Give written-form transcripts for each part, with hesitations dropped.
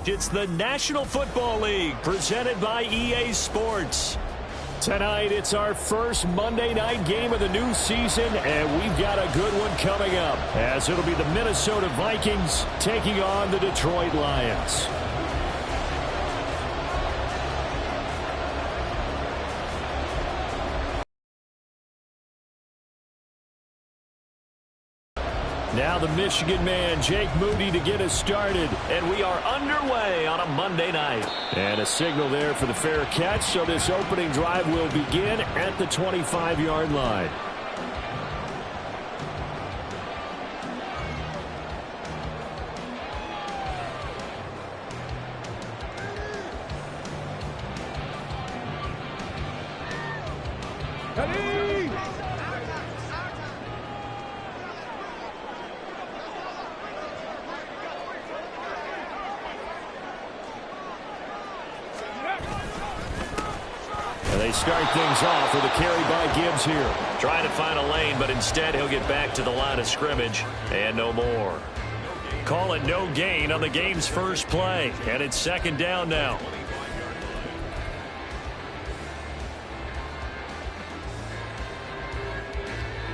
It's the National Football League presented by EA Sports. Tonight, it's our first Monday night game of the new season, and we've got a good one coming up, as it'll be the Minnesota Vikings taking on the Detroit Lions. Now the Michigan man, Jake Moody, to get us started. And we are underway on a Monday night. And a signal there for the fair catch, so this opening drive will begin at the 25-yard line. They start things off with a carry by Gibbs here. Trying to find a lane, but instead he'll get back to the line of scrimmage and no more. Call it no gain on the game's first play, and it's second down now.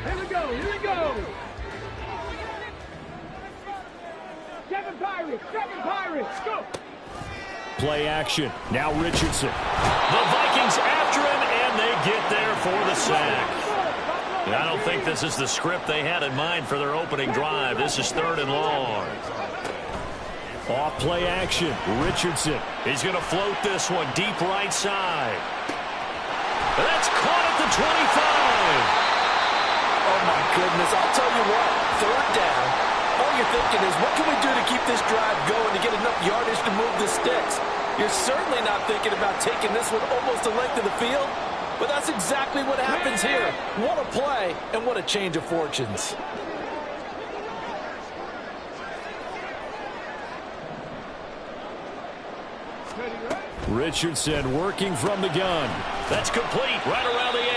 Here we go, here we go. Seven Pirates, go. Play action. Now Richardson. The Vikings after him, and they get there for the sack. And I don't think this is the script they had in mind for their opening drive. This is 3rd and long. Off play action. Richardson. He's going to float this one deep right side. And that's caught at the 25. Oh, my goodness. I'll tell you what. 3rd down. All you're thinking is, what can we do to keep this drive going to get enough yardage to move the sticks? You're certainly not thinking about taking this one almost the length of the field, but that's exactly what happens here. What a play, and what a change of fortunes. Richardson working from the gun. That's complete right around the 8.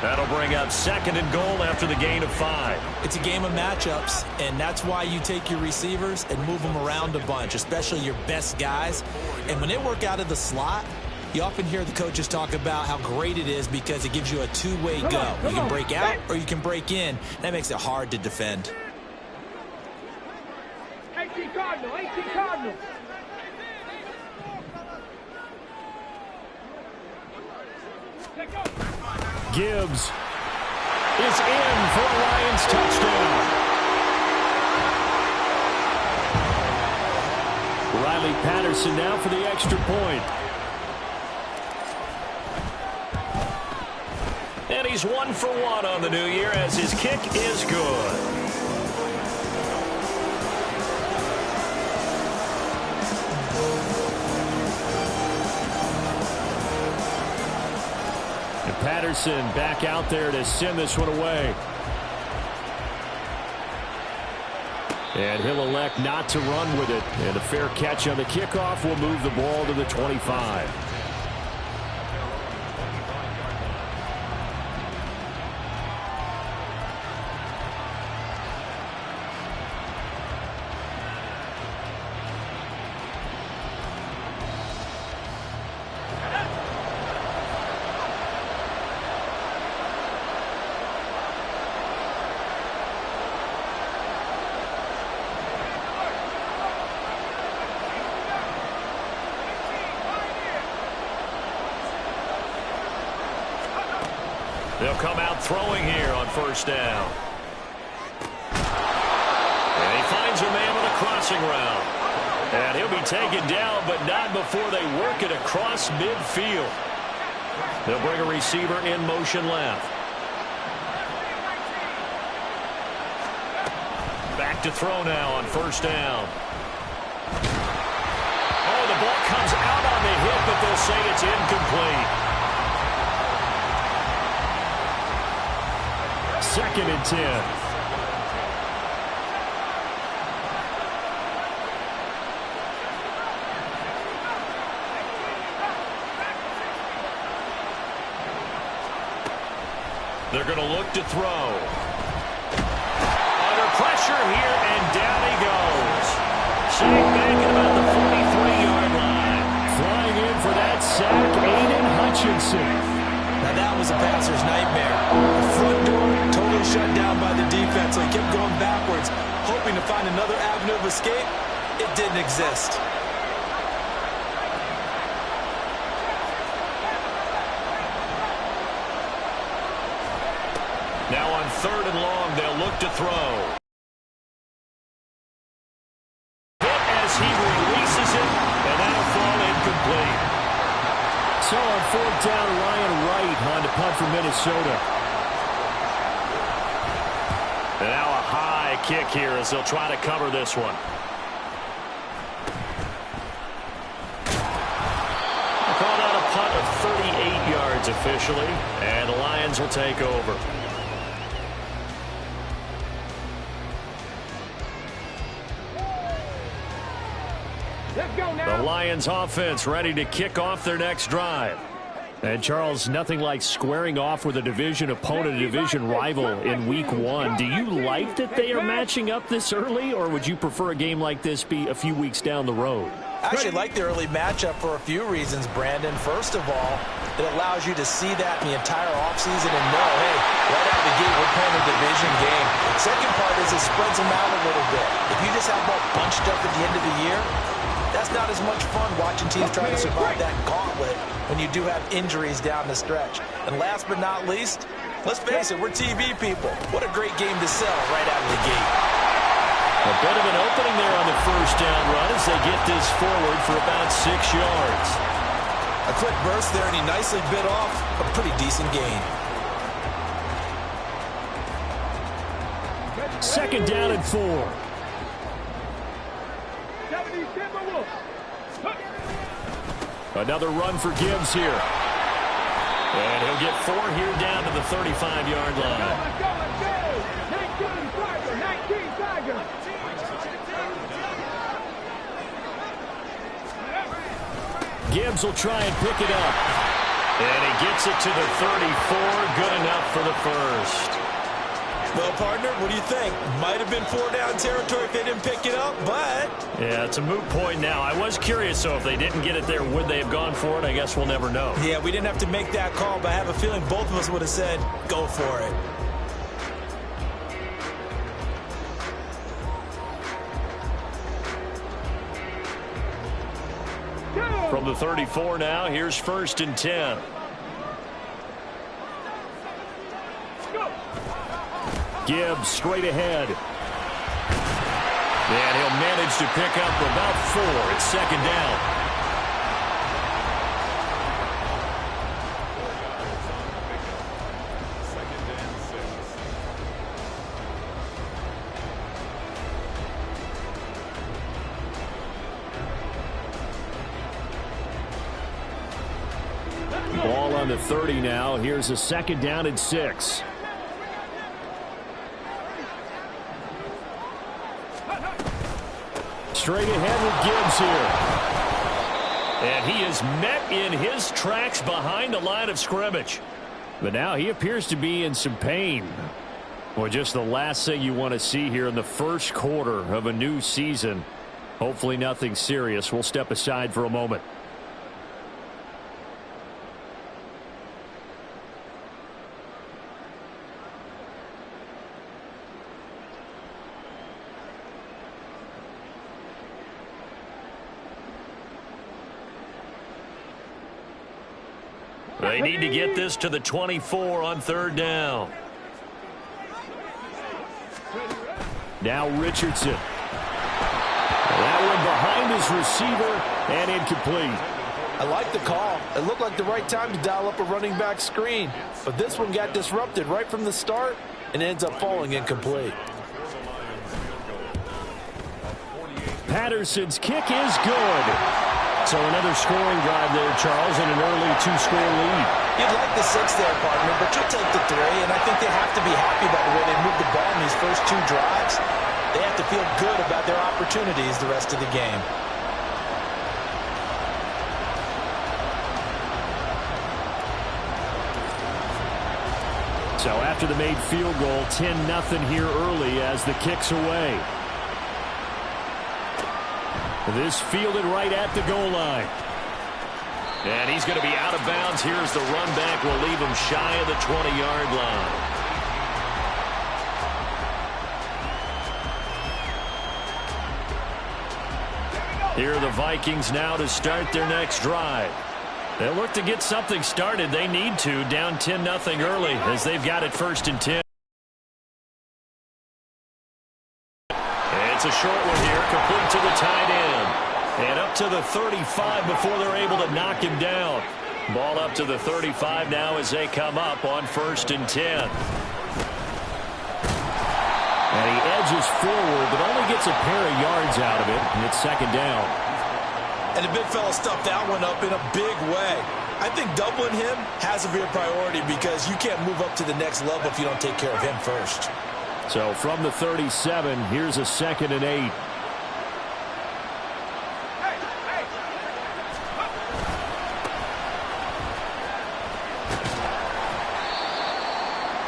That'll bring up 2nd and goal after the gain of 5. It's a game of matchups, and that's why you take your receivers and move them around a bunch, especially your best guys. And when they work out of the slot, you often hear the coaches talk about how great it is because it gives you a two-way go. You can break out or you can break in. That makes it hard to defend. 18 Cardinal. Gibbs is in for a Lions touchdown. Riley Patterson now for the extra point. And he's 1 for 1 on the new year as his kick is good. Patterson back out there to send this one away. And he'll elect not to run with it. And a fair catch on the kickoff will move the ball to the 25. They'll come out throwing here on 1st down. And he finds a man on a crossing route. And he'll be taken down, but not before they work it across midfield. They'll bring a receiver in motion left. Back to throw now on 1st down. Oh, the ball comes out on the hit, but they'll say it's incomplete. 2nd and 10. They're going to look to throw. Under pressure here, and down he goes. Sacked back at about the 45. sack, Aiden Hutchinson. Now that was a passer's nightmare. The front door totally shut down by the defense, so he kept going backwards, hoping to find another avenue of escape. It didn't exist. Now on 3rd and long, they'll look to throw. Hit as he releases it, and that'll fall incomplete. So on 4th down, Ryan Wright on to punt for Minnesota. And now a high kick here as they'll try to cover this one. I call that a punt of 38 yards officially, and the Lions will take over. Let's go now. The Lions offense ready to kick off their next drive. And, Charles, nothing like squaring off with a division opponent, a division rival in Week 1. Do you like that they are matching up this early, or would you prefer a game like this be a few weeks down the road? I actually like the early matchup for a few reasons, Brandon. First of all, it allows you to see that in the entire offseason and know, hey, right out of the gate, we're playing a division game. Second part is it spreads them out a little bit. If you just have them bunched up at the end of the year, that's not as much fun watching teams trying to survive that gauntlet when you do have injuries down the stretch. And last but not least, let's face it, we're TV people. What a great game to sell right out of the gate. A bit of an opening there on the 1st down run as they get this forward for about 6 yards. A quick burst there, and he nicely bit off a pretty decent gain. 2nd down and 4. 70 Timberwolves. Another run for Gibbs here. And he'll get 4 here down to the 35-yard line. Let's go, let's go. 19 Tiger, 19 Tiger. Gibbs will try and pick it up. And he gets it to the 34. Good enough for the first. Well, partner, what do you think? Might have been 4-down territory if they didn't pick it up, but... Yeah, it's a moot point now. I was curious, so if they didn't get it there, would they have gone for it? I guess we'll never know. Yeah, we didn't have to make that call, but I have a feeling both of us would have said, go for it. From the 34 now, here's 1st and 10. Gibbs straight ahead. And he'll manage to pick up about 4. It's 2nd down. Ball on the 30 now. Here's a 2nd down and 6. Straight ahead with Gibbs here. And he is met in his tracks behind the line of scrimmage. But now he appears to be in some pain. Well, just the last thing you want to see here in the first quarter of a new season. Hopefully nothing serious. We'll step aside for a moment. They need to get this to the 24 on 3rd down. Now Richardson. That one behind his receiver and incomplete. I like the call. It looked like the right time to dial up a running back screen. But this one got disrupted right from the start and ends up falling incomplete. Patterson's kick is good. So another scoring drive there, Charles, and an early 2-score lead. You'd like the 6 there, partner, but you'll take the 3, and I think they have to be happy about the way they moved the ball in these first 2 drives. They have to feel good about their opportunities the rest of the game. So after the made field goal, 10-0 here early as the kick's away. This fielded right at the goal line. And he's going to be out of bounds. Here's the run back. Will leave him shy of the 20-yard line. Here are the Vikings now to start their next drive. They'll look to get something started. They need to, down 10-0 early as they've got it 1st and 10. It's a short one here, complete to the tight end. And up to the 35 before they're able to knock him down. Ball up to the 35 now as they come up on 1st and 10. And he edges forward, but only gets a pair of yards out of it, and it's 2nd down. And the big fella stuffed that one up in a big way. I think doubling him has to be a priority because you can't move up to the next level if you don't take care of him first. So from the 37, here's a 2nd and 8.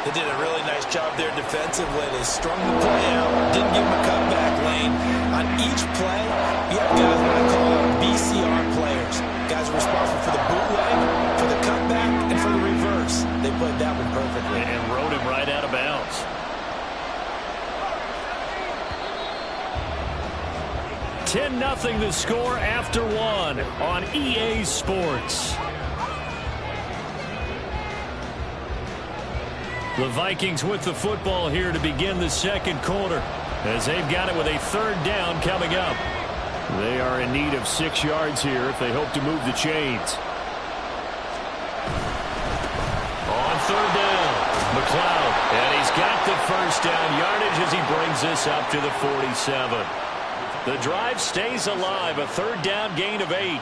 They did a really nice job there defensively. They strung the play out, didn't give him a cutback lane. On each play, you have guys what I call BCR players. Guys are responsible for the bootleg, for the cutback, and for the reverse. They played that one perfectly. And rode him right out of bounds. $10-0 the score after 1 on EA Sports. The Vikings with the football here to begin the 2nd quarter as they've got it with a 3rd down coming up. They are in need of 6 yards here if they hope to move the chains. On 3rd down, McLeod. And he's got the 1st down yardage as he brings this up to the 47. The drive stays alive, a 3rd down gain of 8.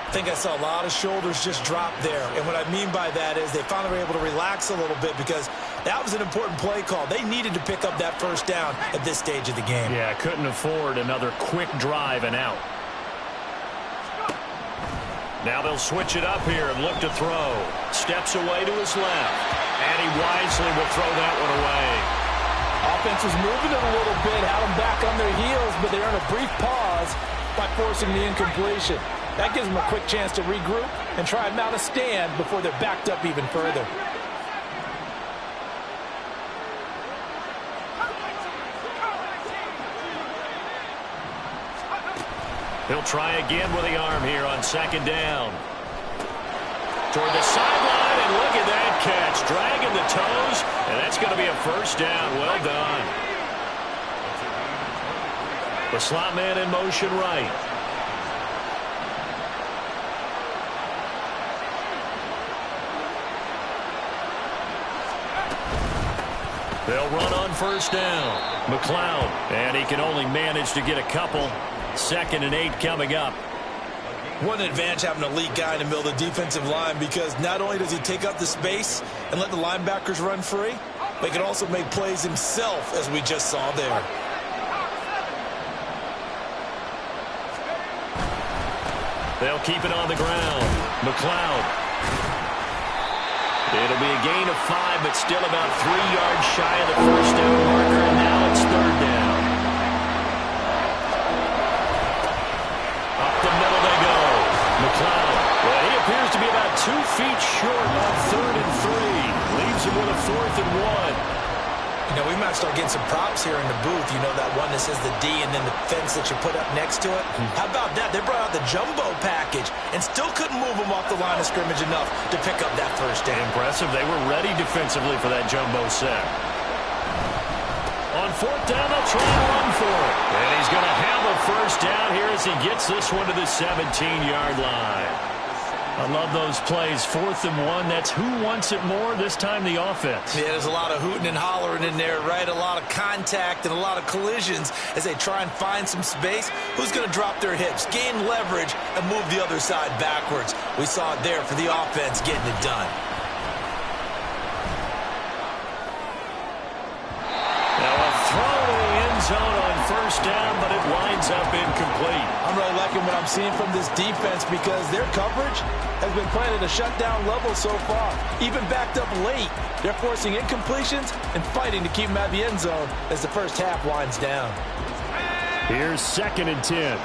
I think I saw a lot of shoulders just drop there. And what I mean by that is they finally were able to relax a little bit because that was an important play call. They needed to pick up that 1st down at this stage of the game. Yeah, couldn't afford another quick drive and out. Now they'll switch it up here and look to throw. Steps away to his left. And he wisely will throw that one away. Offense was moving it a little bit, had them back on their heels, but they earned a brief pause by forcing the incompletion. That gives them a quick chance to regroup and try and mount a stand before they're backed up even further. He'll try again with the arm here on 2nd down. Toward the sideline, and look at that catch. Dragging the toes, and that's going to be a 1st down. Well done. The slot man in motion right. They'll run on 1st down. McLeod, and he can only manage to get a couple. 2nd and 8 coming up. What an advantage having an elite guy in the middle of the defensive line because not only does he take up the space and let the linebackers run free, but he can also make plays himself, as we just saw there. They'll keep it on the ground. McLeod. It'll be a gain of 5, but still about 3 yards shy of the 1st down marker, and now it's 3rd down. Up the middle they go. McLeod. Well, he appears to be about 2 feet short on 3rd and 3. Leaves him with a 4th and 1. You know, we might start getting some props here in the booth. You know, that one that says the D and then the fence that you put up next to it. How about that? They brought out the jumbo package and still couldn't move them off the line of scrimmage enough to pick up that 1st down. Impressive. They were ready defensively for that jumbo set. On 4th down, they'll try and run for it. And he's going to have a 1st down here as he gets this one to the 17-yard line. I love those plays. 4th and 1. That's who wants it more, this time the offense. Yeah, there's a lot of hooting and hollering in there, right? A lot of contact and a lot of collisions as they try and find some space. Who's going to drop their hips, gain leverage, and move the other side backwards? We saw it there for the offense getting it done. Now a throw to the end zone on 1st down, but it winds up incomplete. I'm really liking what I'm seeing from this defense because their coverage has been playing at a shutdown level so far. Even backed up late, they're forcing incompletions and fighting to keep them out of the end zone as the 1st half winds down. Here's 2nd and 10.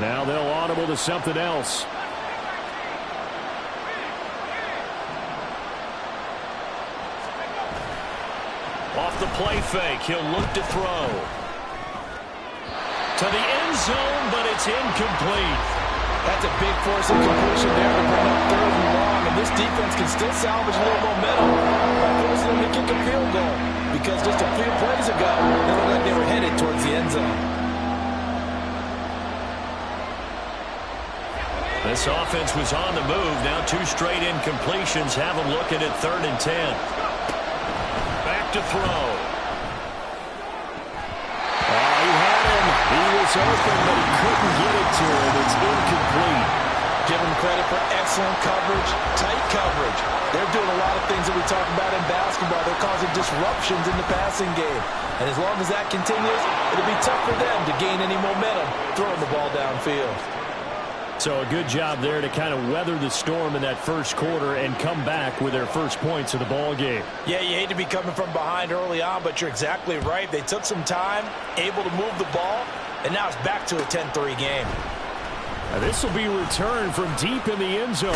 Now they'll audible to something else. Off the play fake, he'll look to throw. To the end zone, but it's incomplete. That's a big force of completion there to bring up 3rd and long, and this defense can still salvage a little momentum by forcing them to kick a field goal, because just a few plays ago, they looked like they were headed towards the end zone. This offense was on the move. Now 2 straight incompletions have them looking at 3rd and 10. Back to throw. He had him. He was open, but he couldn't get it to him. It's incomplete. Give them credit for excellent coverage, tight coverage. They're doing a lot of things that we talk about in basketball. They're causing disruptions in the passing game. And as long as that continues, it'll be tough for them to gain any momentum throwing the ball downfield. So a good job there to kind of weather the storm in that first quarter and come back with their first points of the ball game. Yeah, you hate to be coming from behind early on, but you're exactly right. They took some time, able to move the ball, and now it's back to a 10-3 game. Now this will be returned from deep in the end zone.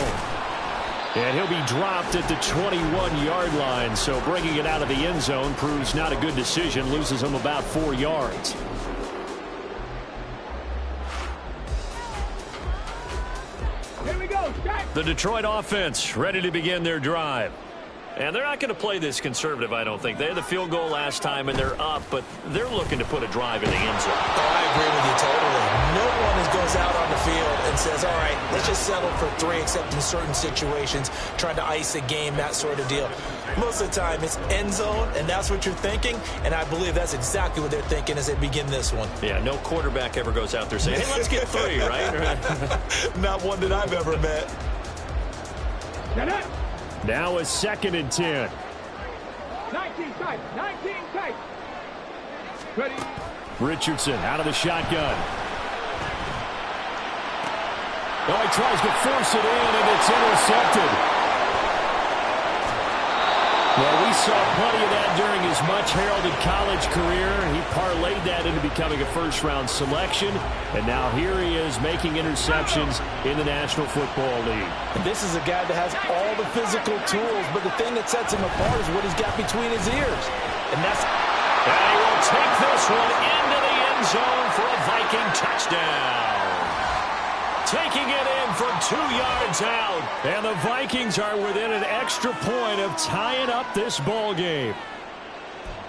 And he'll be dropped at the 21-yard line. So bringing it out of the end zone proves not a good decision. Loses him about 4 yards. The Detroit offense ready to begin their drive. And they're not going to play this conservative, I don't think. They had the field goal last time, and they're up, but they're looking to put a drive in the end zone. Oh, I agree with you totally. No one goes out on the field and says, all right, let's just settle for 3, except in certain situations, trying to ice a game, that sort of deal. Most of the time, it's end zone, and that's what you're thinking, and I believe that's exactly what they're thinking as they begin this one. Yeah, no quarterback ever goes out there saying, hey, let's get 3, right? Not one that I've ever met. Now a 2nd and 10. 19 tight. 19 tight. Ready. Richardson out of the shotgun. Oh, he tries to force it in, and it's intercepted. Well, we saw plenty of that during his much-heralded college career. He parlayed that into becoming a first-round selection, and now here he is making interceptions in the National Football League. And this is a guy that has all the physical tools, but the thing that sets him apart is what he's got between his ears. And that's... And he will take this one into the end zone for a Viking touchdown. Taking it in from 2 yards out. And the Vikings are within an extra point of tying up this ball game.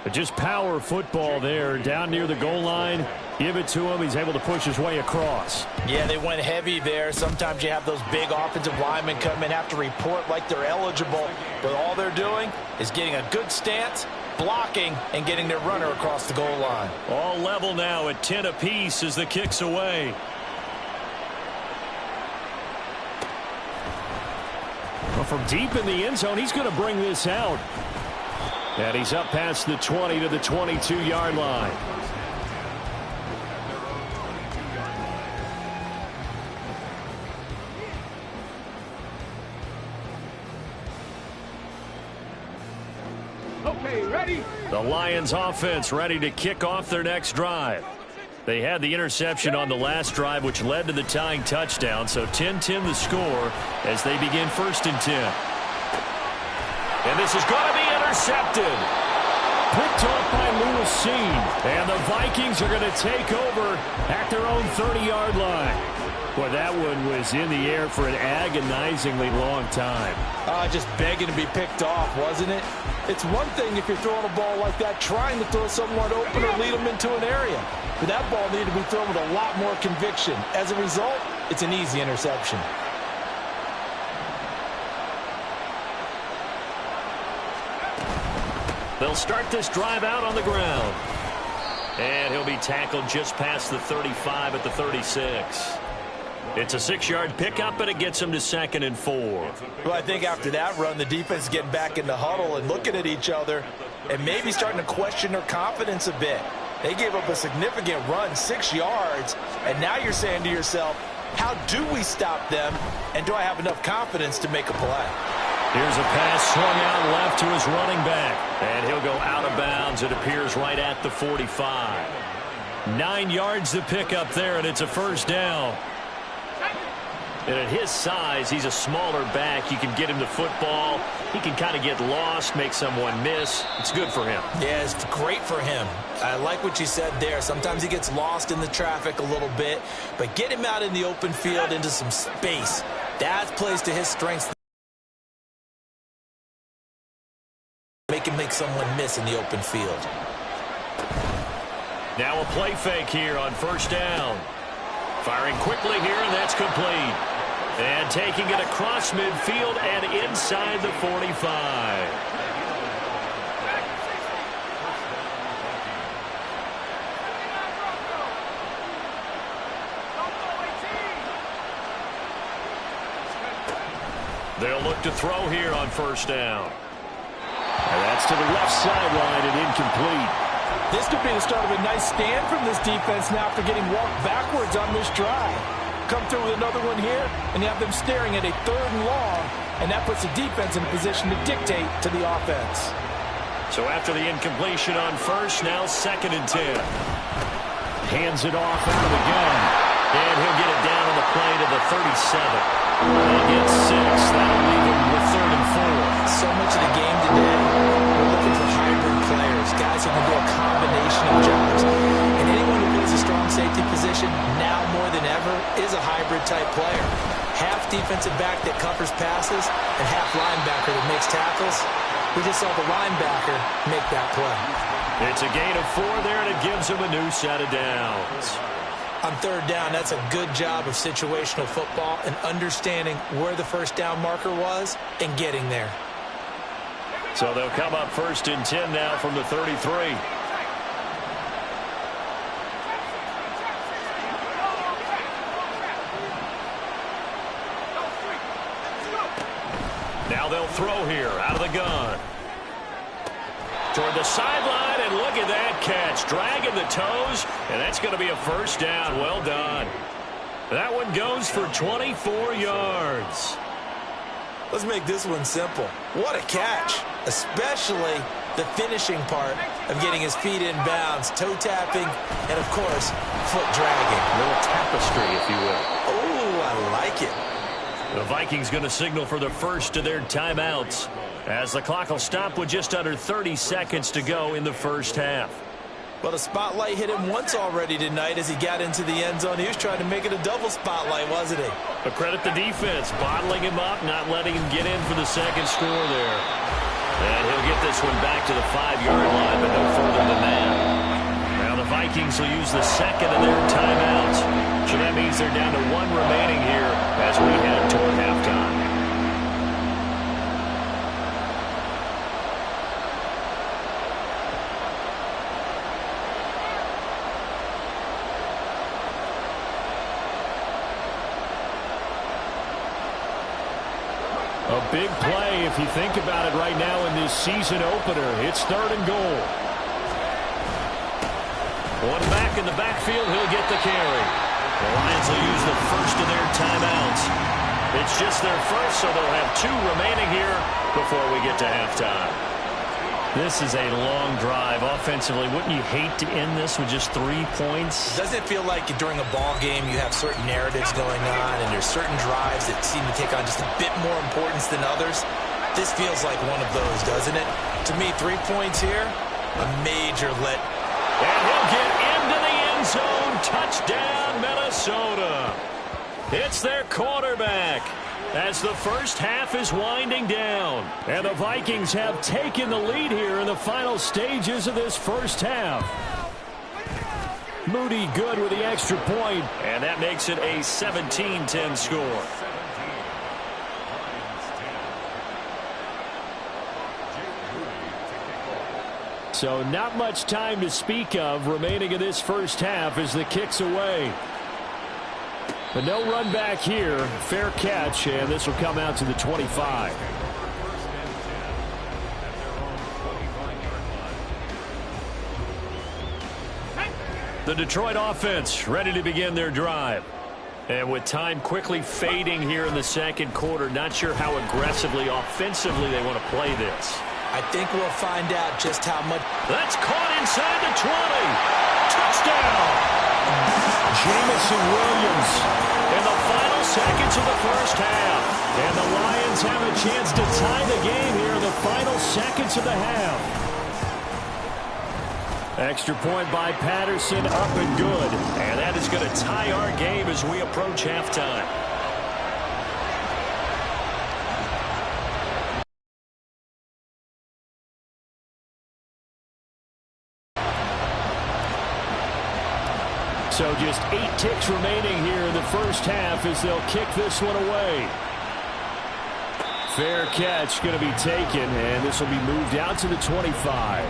But just power football there down near the goal line. Give it to him. He's able to push his way across. Yeah, they went heavy there. Sometimes you have those big offensive linemen come in, have to report like they're eligible. But all they're doing is getting a good stance, blocking, and getting their runner across the goal line. All level now at 10 apiece as the kick's away. Well, from deep in the end zone, he's going to bring this out. And he's up past the 20 to the 22-yard line. Okay, ready? The Lions offense ready to kick off their next drive. They had the interception on the last drive, which led to the tying touchdown. So 10-10 the score as they begin 1st and 10. And this is going to be intercepted. Picked off by Lewis Seen. And the Vikings are going to take over at their own 30-yard line. Boy, that one was in the air for an agonizingly long time. Just begging to be picked off, wasn't it? It's one thing if you're throwing a ball like that, trying to throw someone open or lead them into an area. But that ball needed to be thrown with a lot more conviction. As a result, it's an easy interception. They'll start this drive out on the ground. And he'll be tackled just past the 35 at the 36. It's a 6-yard pickup, and it gets him to 2nd and 4. Well, I think after that run, the defense is getting back in the huddle and looking at each other and maybe starting to question their confidence a bit. They gave up a significant run, 6 yards, and now you're saying to yourself, how do we stop them, and do I have enough confidence to make a play? Here's a pass swung out left to his running back, and he'll go out of bounds. It appears right at the 45. 9 yards to pick up there, and it's a first down. And at his size, he's a smaller back. You can get him the football. He can kind of get lost, make someone miss. It's good for him. Yeah, it's great for him. I like what you said there. Sometimes he gets lost in the traffic a little bit, but get him out in the open field into some space. That plays to his strengths. Make him make someone miss in the open field. Now a play fake here on first down. Firing quickly here, and that's complete. And taking it across midfield and inside the 45. They'll look to throw here on first down. And that's to the left sideline and incomplete. This could be the start of a nice stand from this defense now after getting walked backwards on this drive. Come through with another one here, and you have them staring at a 3rd and long, and that puts the defense in a position to dictate to the offense. So after the incompletion on first, now 2nd and 10. Hands it off out of the gun. And he'll get it down on the play to the 37. And gets 6. That'll leave him with 3rd and 4. So much of the game today, we're looking for hybrid players, guys who can do a combination of jobs. And anyone who plays a strong safety position, now more than ever, is a hybrid-type player. Half defensive back that covers passes and half linebacker that makes tackles. We just saw the linebacker make that play. It's a gain of 4 there, and it gives him a new set of downs. On 3rd down, that's a good job of situational football and understanding where the first down marker was and getting there. So they'll come up 1st and 10 now from the 33. Now they'll throw here out of the gun. Toward the sideline, and look at that catch. Dragging the toes, and that's going to be a first down. Well done. That one goes for 24 yards. Let's make this one simple. What a catch, especially the finishing part of getting his feet in bounds, toe tapping, and, of course, foot dragging. A little tapestry, if you will. Oh, I like it. The Vikings going to signal for the first of their timeouts as the clock will stop with just under 30 seconds to go in the first half. Well, the spotlight hit him once already tonight as he got into the end zone. He was trying to make it a double spotlight, wasn't he? But credit the defense, bottling him up, not letting him get in for the second score there. And he'll get this one back to the 5-yard line, but no further than that. Now the Vikings will use the second of their timeouts. So that means they're down to 1 remaining here as we head toward halftime. A big play if you think about it right now in this season opener. It's 3rd and goal. One back in the backfield, he'll get the carry. The Lions will use the first of their timeouts. It's just their first, so they'll have 2 remaining here before we get to halftime. This is a long drive offensively. Wouldn't you hate to end this with just 3 points? Doesn't it feel like during a ball game you have certain narratives going on and there's certain drives that seem to take on just a bit more importance than others? This feels like one of those, doesn't it? To me, 3 points here, a major let. And he'll get into the end zone. Touchdown, Minnesota. It's their quarterback as the first half is winding down. And the Vikings have taken the lead here in the final stages of this first half. Moody good with the extra point. And that makes it a 17-10 score. So not much time to speak of remaining in this first half as the kick's away. But no run back here. Fair catch, and this will come out to the 25. The Detroit offense ready to begin their drive. And with time quickly fading here in the second quarter, not sure how aggressively, offensively they want to play this. I think we'll find out just how much. That's caught inside the 20. Touchdown. Jamison Williams in the final seconds of the first half. And the Lions have a chance to tie the game here in the final seconds of the half. Extra point by Patterson, up and good. And that is going to tie our game as we approach halftime. So just 8 ticks remaining here in the first half as they'll kick this one away. Fair catch going to be taken, and this will be moved out to the 25.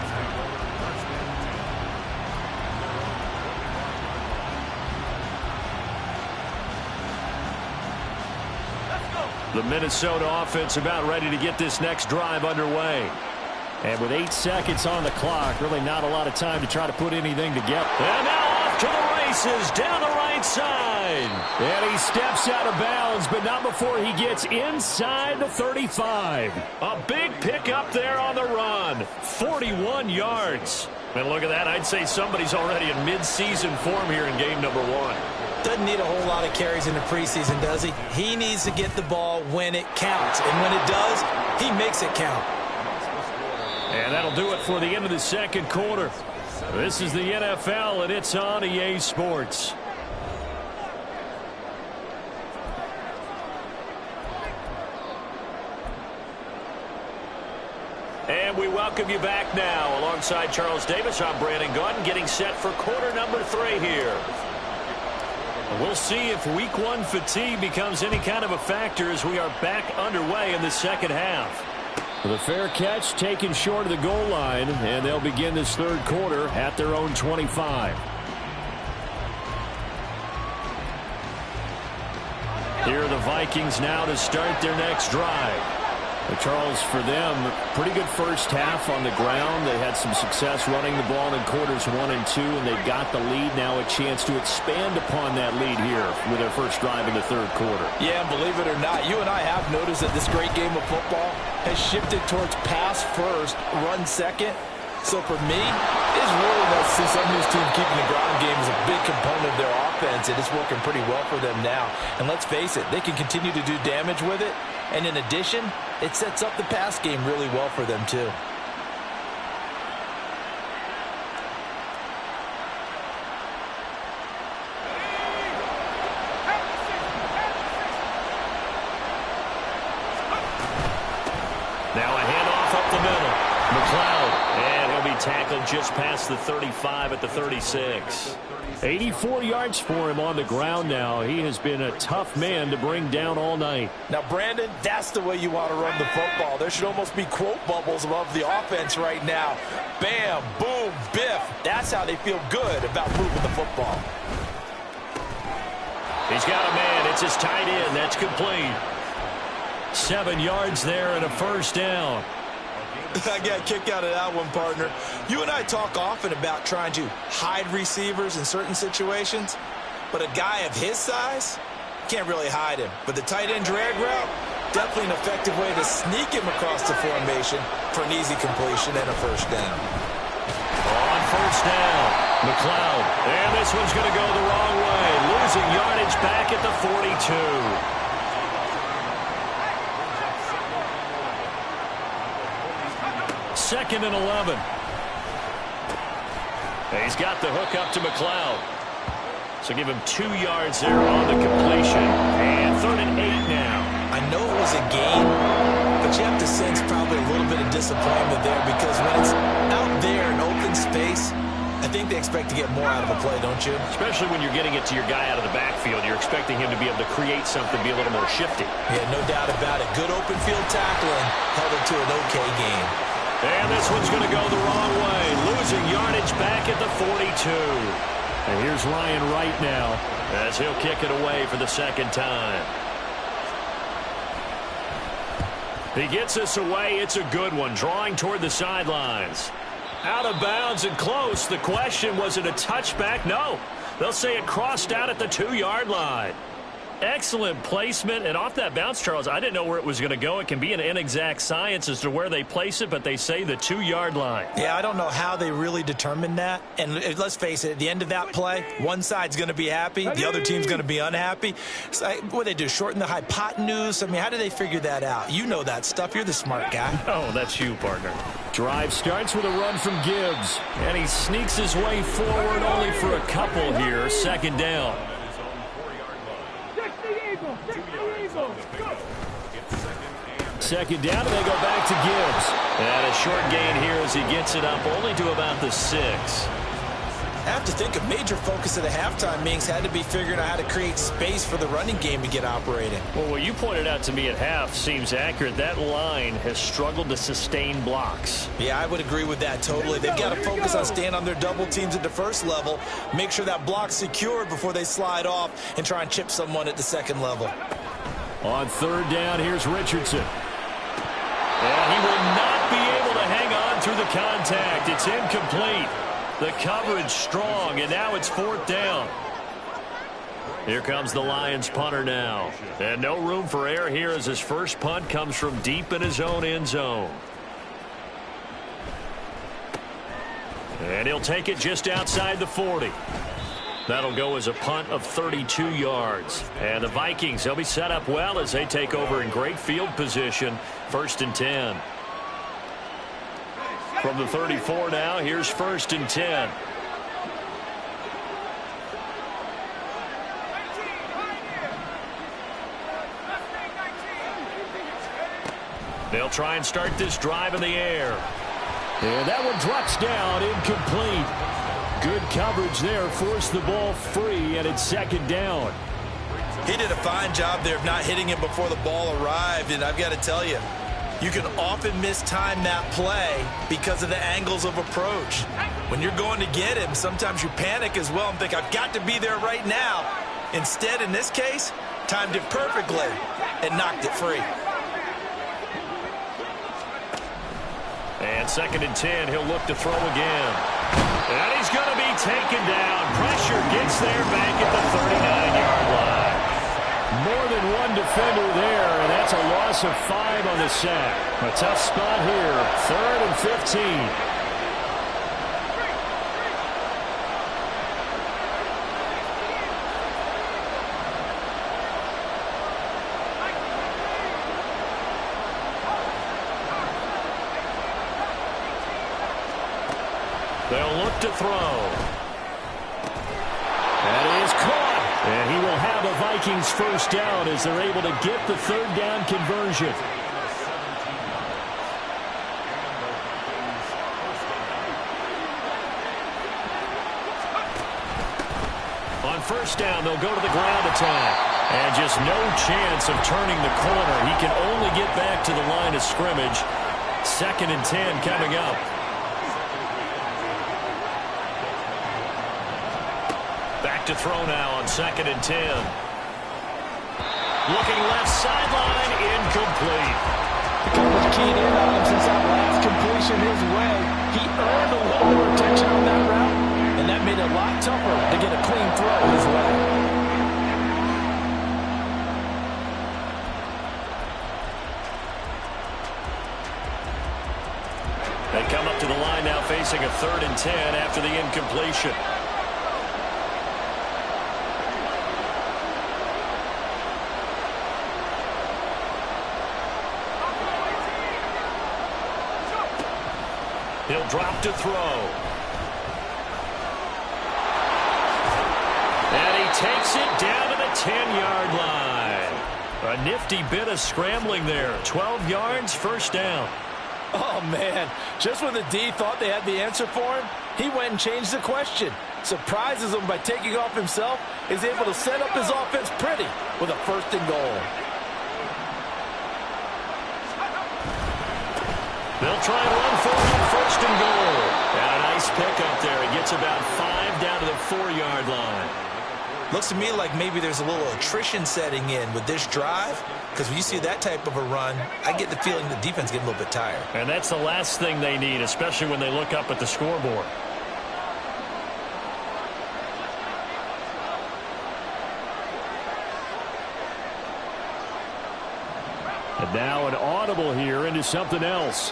The Minnesota offense about ready to get this next drive underway. And with 8 seconds on the clock, really not a lot of time to try to put anything together. And now off to the races down the right side. And he steps out of bounds, but not before he gets inside the 35. A big pickup there on the run. 41 yards. And look at that. I'd say somebody's already in mid-season form here in game number 1. Doesn't need a whole lot of carries in the preseason, does he? He needs to get the ball when it counts. And when it does, he makes it count. And that'll do it for the end of the second quarter. This is the NFL, and it's on EA Sports. And we welcome you back now. Alongside Charles Davis, I'm Brandon Gaudin, getting set for quarter number 3 here. We'll see if week 1 fatigue becomes any kind of a factor as we are back underway in the second half. The fair catch taken short of the goal line, and they'll begin this third quarter at their own 25. Here are the Vikings now to start their next drive. Charles, for them, pretty good first half on the ground. They had some success running the ball in quarters 1 and 2, and they got the lead. Now a chance to expand upon that lead here with their first drive in the third quarter. Yeah, and believe it or not, you and I have noticed that this great game of football has shifted towards pass first, run second. So for me, it's really nice to see some of these teams keeping the ground game as a big component of their offense, and it's working pretty well for them now. And let's face it, they can continue to do damage with it. And in addition, it sets up the pass game really well for them too. Now a handoff up the middle. McLeod, and he'll be tackled just past the 35 at the 36. 84 yards for him on the ground now. He has been a tough man to bring down all night. Now, Brandon, that's the way you want to run the football. There should almost be quote bubbles above the offense right now. Bam, boom, biff. That's how they feel good about moving the football. He's got a man. It's his tight end. That's complete. 7 yards there and a first down. I got a kick out of that one, partner. You and I talk often about trying to hide receivers in certain situations, but a guy of his size can't really hide him. But the tight end drag route, definitely an effective way to sneak him across the formation for an easy completion and a first down. On first down, McLeod. And this one's going to go the wrong way. Losing yardage back at the 42. Second and 11. He's got the hook up to McLeod. So give him 2 yards there on the completion. And 3rd and 8 now. I know it was a game, but you have to sense probably a little bit of disappointment there because when it's out there in open space, I think they expect to get more out of a play, don't you? Especially when you're getting it to your guy out of the backfield. You're expecting him to be able to create something, be a little more shifty. Yeah, no doubt about it. Good open field tackling held it to an okay game. And this one's going to go the wrong way. Losing yardage back at the 42. And here's Ryan Wright now as he'll kick it away for the second time. He gets us away. It's a good one. Drawing toward the sidelines. Out of bounds and close. The question, was it a touchback? No. They'll say it crossed out at the 2-yard line. Excellent placement, and off that bounce, Charles, I didn't know where it was going to go. It can be an inexact science as to where they place it, but they say the 2-yard line. Yeah, I don't know how they really determined that. And let's face it, at the end of that play, one side's going to be happy, the other team's going to be unhappy. So, what do they do, shorten the hypotenuse? I mean, how do they figure that out? You know that stuff. You're the smart guy. Oh, that's you, partner. Drive starts with a run from Gibbs. And he sneaks his way forward only for a couple here. Second down. Second down, and they go back to Gibbs. And a short gain here as he gets it up only to about the 6. I have to think a major focus of the halftime meetings had to be figuring out how to create space for the running game to get operating. Well, what you pointed out to me at half seems accurate. That line has struggled to sustain blocks. Yeah, I would agree with that totally. They've got to focus on staying on their double teams at the first level, make sure that block's secured before they slide off and try and chip someone at the second level. On third down, here's Richardson. And he will not be able to hang on through the contact. It's incomplete. The coverage strong, and now it's fourth down. Here comes the Lions punter now. And no room for error here as his first punt comes from deep in his own end zone. And he'll take it just outside the 40. That'll go as a punt of 32 yards. And the Vikings, they'll be set up well as they take over in great field position. 1st and 10. From the 34 now, here's 1st and 10. They'll try and start this drive in the air. And that one drops down, incomplete. Good coverage there, forced the ball free, and it's second down. He did a fine job there of not hitting it before the ball arrived, and I've got to tell you, you can often mistime that play because of the angles of approach. When you're going to get him, sometimes you panic as well and think, I've got to be there right now. Instead, in this case, timed it perfectly and knocked it free. And 2nd and 10, he'll look to throw again. And he's going to be taken down. Pressure gets there back at the 39-yard line. More than one defender there, and that's a loss of 5 on the sack. A tough spot here, 3rd and 15. They'll look to throw. That is caught. And he will have a Vikings first down as they're able to get the 3rd down conversion. On 1st down, they'll go to the ground attack. And just no chance of turning the corner. He can only get back to the line of scrimmage. 2nd and 10 coming up. Back to throw now on 2nd and 10. Looking left sideline, incomplete. The coverage keyed in on him since that last completion his way. He earned a little more attention on that route, and that made it a lot tougher to get a clean throw his way. They come up to the line now facing a 3rd and 10 after the incompletion. He'll drop to throw. And he takes it down to the 10-yard line. A nifty bit of scrambling there. 12 yards, 1st down. Oh, man. Just when the D thought they had the answer for him, he went and changed the question. Surprises him by taking off himself. Is able to set up his offense pretty with a 1st and goal. They'll try and run for it on 1st and goal. And a nice pickup there. He gets about 5 down to the 4-yard line. Looks to me like maybe there's a little attrition setting in with this drive, because when you see that type of a run, I get the feeling the defense getting a little bit tired. And that's the last thing they need, especially when they look up at the scoreboard. And now an audible here into something else.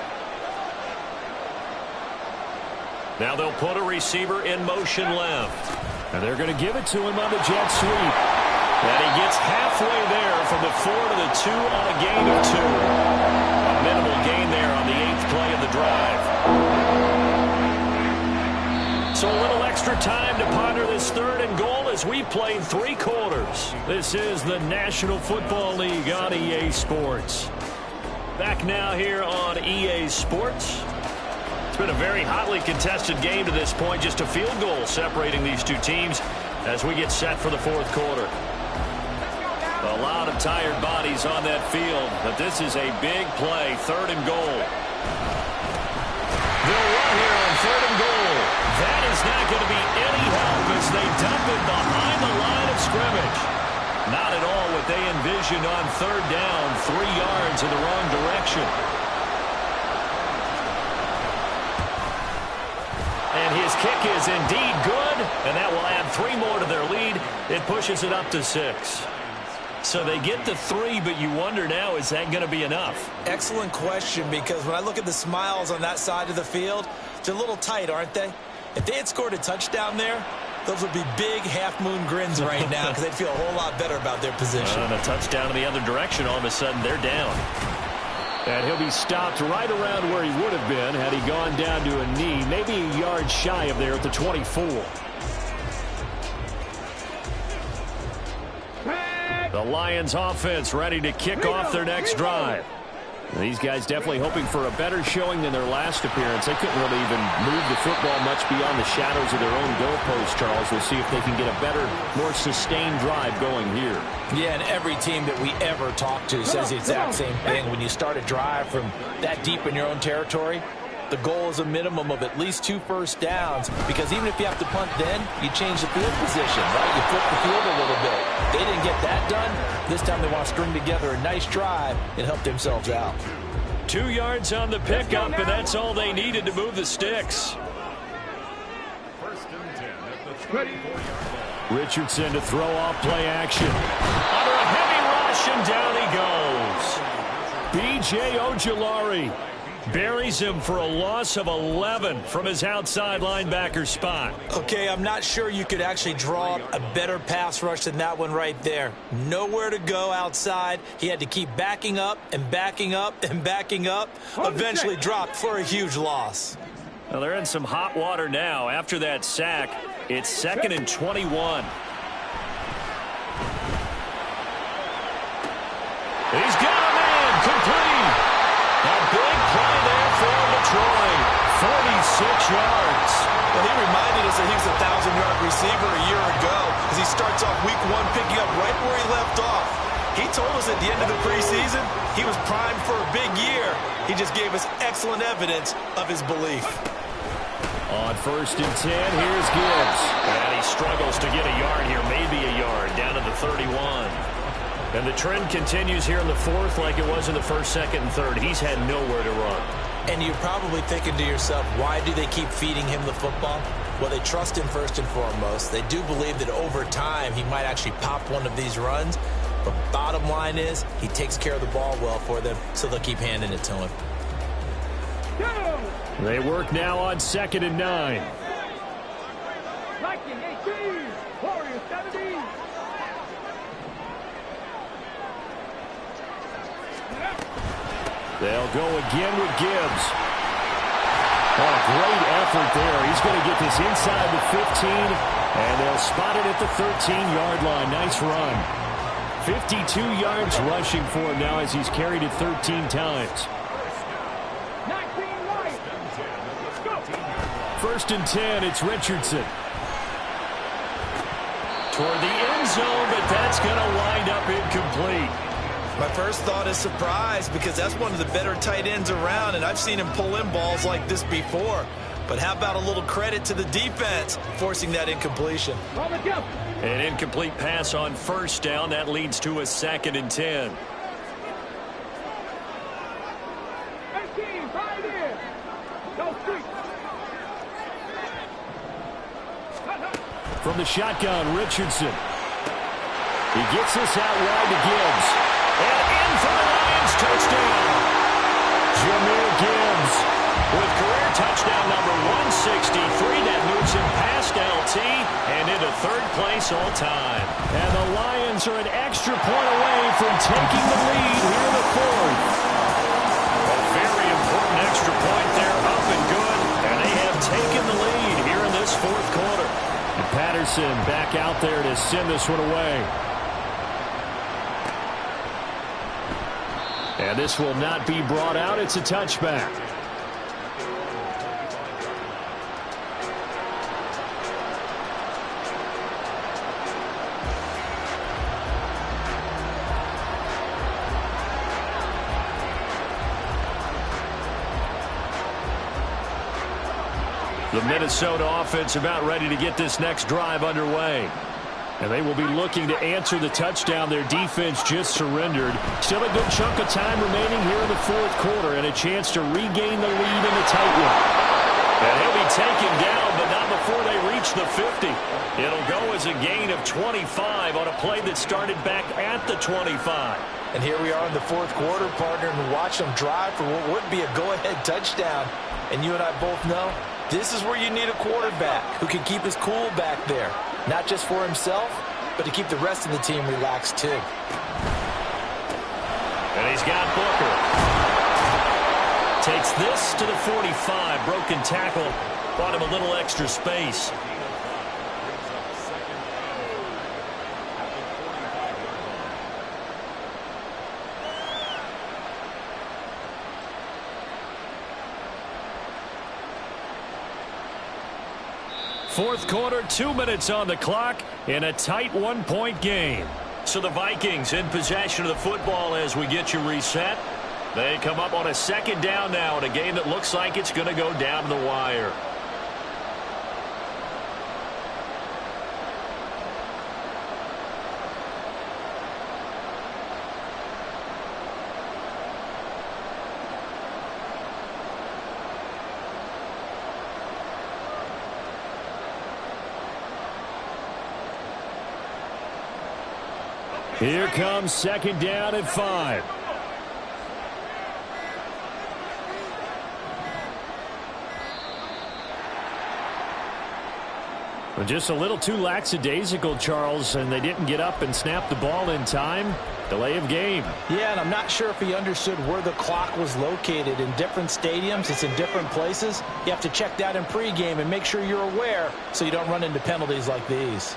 Now they'll put a receiver in motion left. And they're going to give it to him on the jet sweep. And he gets halfway there from the 4 to the 2 on a gain of 2. A minimal gain there on the 8th play of the drive. So a little extra time to ponder this 3rd and goal as we played 3 quarters. This is the National Football League on EA Sports. Back now here on EA Sports. It's been a very hotly contested game to this point. Just a field goal separating these two teams as we get set for the 4th quarter. A lot of tired bodies on that field, but this is a big play, 3rd and goal. They'll run here on 3rd and goal. That is not going to be any help as they dump it behind the line of scrimmage. Not at all what they envisioned on 3rd down, 3 yards in the wrong direction. And his kick is indeed good, and that will add 3 more to their lead. It pushes it up to 6. So they get the 3, but you wonder now, is that going to be enough? Excellent question, because when I look at the smiles on that side of the field, they're a little tight, aren't they? If they had scored a touchdown there, those would be big half-moon grins right now because they'd feel a whole lot better about their position. And a touchdown in the other direction, all of a sudden they're down. And he'll be stopped right around where he would have been had he gone down to a knee, maybe a yard shy of there at the 24. The Lions offense ready to kick off their next drive. These guys definitely hoping for a better showing than their last appearance. They couldn't really even move the football much beyond the shadows of their own goalposts, Charles. We'll see if they can get a better, more sustained drive going here. Yeah, and every team that we ever talk to says the exact same thing. When you start a drive from that deep in your own territory, the goal is a minimum of at least 2 first downs, because even if you have to punt then, you change the field position, right? You flip the field a little bit. They didn't get that done. This time they want to string together a nice drive and help themselves out. 2 yards on the pickup, and that's all they needed to move the sticks. Richardson to throw off play action. Under a heavy rush, and down he goes. B.J. Ojulari buries him for a loss of 11 from his outside linebacker spot. Okay, I'm not sure you could actually draw up a better pass rush than that one right there. Nowhere to go outside. He had to keep backing up and backing up and backing up. Eventually dropped for a huge loss. Well, they're in some hot water now. After that sack, it's 2nd and 21. He's got a man, complete. A big play there for Detroit. 46 yards. Well, he reminded us that he was a 1,000-yard receiver a year ago as he starts off week 1 picking up right where he left off. He told us at the end of the preseason he was primed for a big year. He just gave us excellent evidence of his belief. On 1st and 10, here's Gibbs. And he struggles to get a yard here, maybe a yard, down to the 31. And the trend continues here in the 4th like it was in the 1st, 2nd, and 3rd. He's had nowhere to run. And you're probably thinking to yourself, why do they keep feeding him the football? Well, they trust him first and foremost. They do believe that over time he might actually pop one of these runs. But bottom line is he takes care of the ball well for them, so they'll keep handing it to him. They work now on 2nd and 9. Viking 18, Warriors 17. They'll go again with Gibbs. Oh, great effort there. He's going to get this inside the 15, and they'll spot it at the 13-yard line. Nice run. 52 yards rushing for him now as he's carried it 13 times. 19 right. Go. 1st and 10, it's Richardson. Toward the end zone, but that's going to wind up incomplete. My first thought is surprise, because that's one of the better tight ends around, and I've seen him pull in balls like this before. But how about a little credit to the defense forcing that incompletion? An incomplete pass on 1st down. That leads to a 2nd and 10. 18, right in. Go street. From the shotgun, Richardson. He gets this out wide to Gibbs. And in for the Lions to touchdown. Jahmyr Gibbs with career touchdown number 163. That moves him past LT and into third place all time. And the Lions are an extra point away from taking the lead here in the fourth. A very important extra point there, up and good. And they have taken the lead here in this fourth quarter. And Patterson back out there to send this one away. And this will not be brought out. It's a touchback. The Minnesota offense about ready to get this next drive underway. And they will be looking to answer the touchdown their defense just surrendered. Still a good chunk of time remaining here in the fourth quarter and a chance to regain the lead in the tight one. And he'll be taken down, but not before they reach the 50. It'll go as a gain of 25 on a play that started back at the 25. And here we are in the fourth quarter, partner, and watch them drive for what would be a go-ahead touchdown. And you and I both know this is where you need a quarterback who can keep his cool back there. Not just for himself, but to keep the rest of the team relaxed too. And he's got Booker. Takes this to the 45. Broken tackle. Bought him a little extra space. Fourth quarter, 2 minutes on the clock in a tight one-point game. So the Vikings in possession of the football as we get you reset. They come up on a second down now in a game that looks like it's going to go down to the wire. Here comes second down and 5. Well, just a little too lackadaisical, Charles, and they didn't get up and snap the ball in time. Delay of game. Yeah, and I'm not sure if he understood where the clock was located. In different stadiums, it's in different places. You have to check that in pregame and make sure you're aware so you don't run into penalties like these.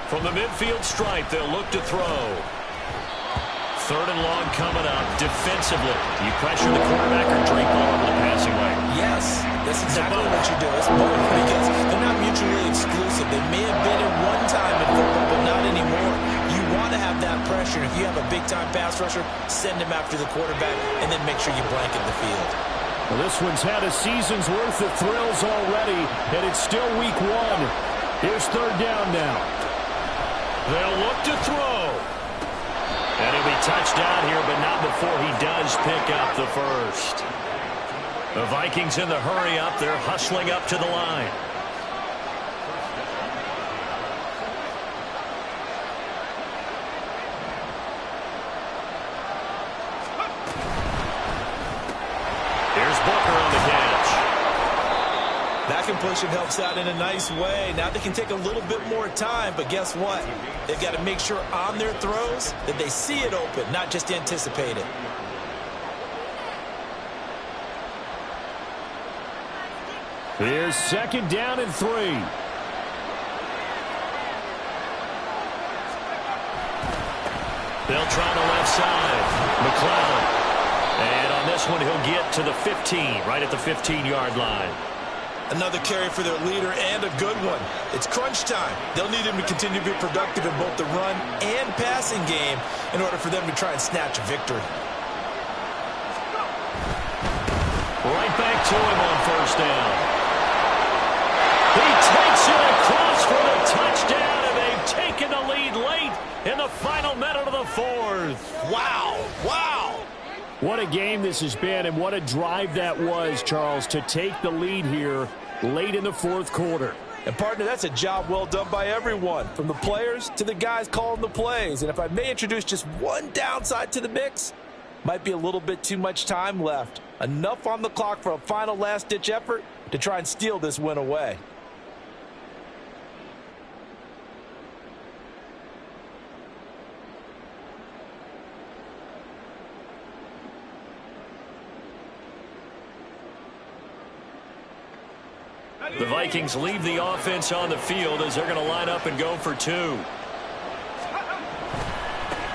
From the midfield stripe, they'll look to throw. Third and long coming up. Defensively, you pressure the quarterback or drape ball over the passing lane. Yes, that's exactly what you do. It's both because they're not mutually exclusive. They may have been at one time in football, but not anymore. You want to have that pressure. If you have a big-time pass rusher, send him after the quarterback, and then make sure you blanket the field. Well, this one's had a season's worth of thrills already, and it's still week 1. Here's third down now. They'll look to throw. And he'll be touched down here, but not before he does pick up the first. The Vikings in the hurry up. They're hustling up to the line. Here's Booker on the catch. That completion helps out in a nice way. Now they can take a little bit more time, but guess what? They've got to make sure on their throws that they see it open, not just anticipate it. Here's second down and 3. They'll try the left side. McLeod. And on this one, he'll get to the 15, right at the 15-yard line. Another carry for their leader and a good one. It's crunch time. They'll need him to continue to be productive in both the run and passing game in order for them to try and snatch a victory. Right back to him on first down. He takes it across for the touchdown, and they've taken the lead late in the final minute of the fourth. Wow. Wow. What a game this has been, and what a drive that was, Charles, to take the lead here late in the fourth quarter. And, partner, that's a job well done by everyone, from the players to the guys calling the plays. And if I may introduce just one downside to the mix, might be a little bit too much time left. Enough on the clock for a final last-ditch effort to try and steal this win away. The Vikings leave the offense on the field as they're going to line up and go for two.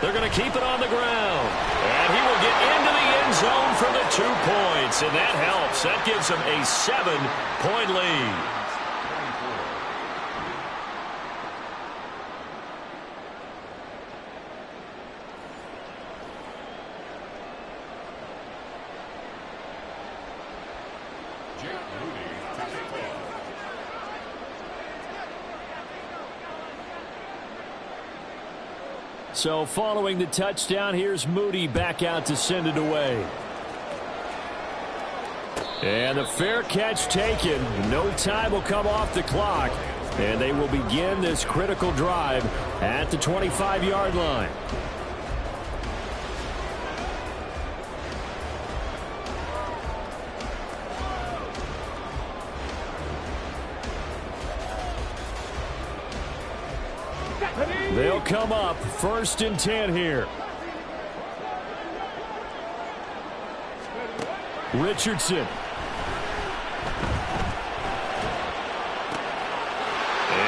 They're going to keep it on the ground. And he will get into the end zone for the 2 points. And that helps. That gives them a 7-point lead. So following the touchdown, here's Moody back out to send it away. And the fair catch taken. No time will come off the clock. And they will begin this critical drive at the 25-yard line. They'll come up 1st and 10 here. Richardson.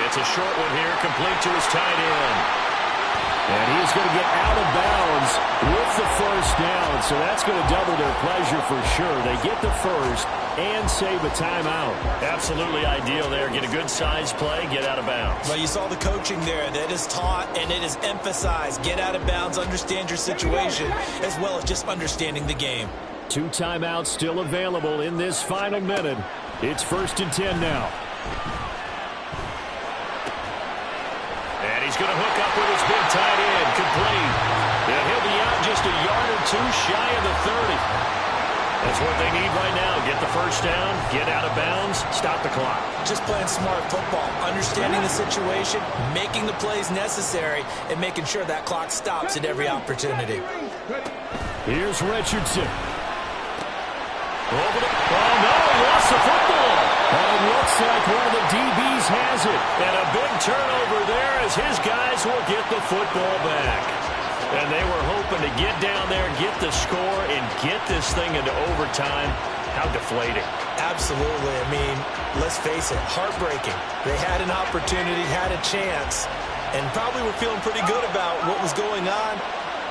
It's a short one here, complete to his tight end. And he's going to get out of bounds with the first down, so that's going to double their pleasure for sure. They get the first and save a timeout. Absolutely ideal there. Get a good size play, get out of bounds. Well, you saw the coaching there. That is taught and it is emphasized. Get out of bounds, understand your situation, as well as just understanding the game. 2 timeouts still available in this final minute. It's 1st and 10 now. And he's going to hook up with his big tight end, complete. And he'll be out just a yard or 2 shy of the 30. That's what they need right now. Get the first down, get out of bounds, stop the clock. Just playing smart football, understanding the situation, making the plays necessary, and making sure that clock stops at every opportunity. Here's Richardson. Over the, oh no, he lost the football. And it looks like one of the DBs has it. And a big turnover there as his guys will get the football back. And they were hoping to get down there, get the score, and get this thing into overtime. How deflating. Absolutely. I mean, let's face it, heartbreaking. They had an opportunity, had a chance, and probably were feeling pretty good about what was going on,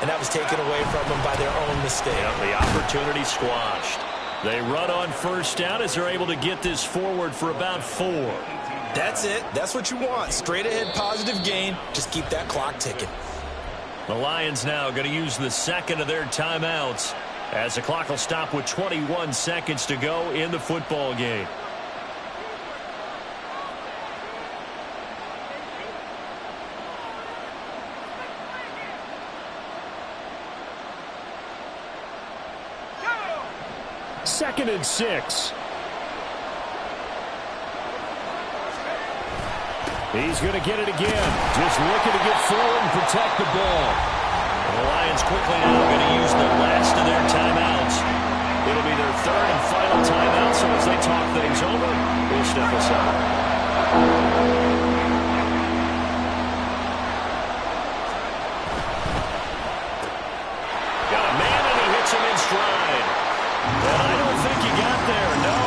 and that was taken away from them by their own mistake. Yep, the opportunity squashed. They run on first down as they're able to get this forward for about 4. That's it. That's what you want. Straight ahead, positive gain. Just keep that clock ticking. The Lions now going to use the second of their timeouts as the clock will stop with 21 seconds to go in the football game. Second and 6. He's going to get it again. Just looking to get forward and protect the ball. The Lions quickly now going to use the last of their timeouts. It'll be their 3rd and final timeout, so as they talk things over, we'll step aside. Got a man and he hits him in stride. And I don't think he got there, no.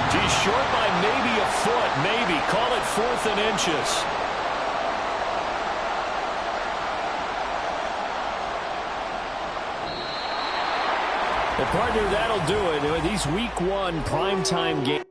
He's short by maybe a foot, maybe. Call it 4th and inches. Well, partner, that'll do it. These week 1 primetime games.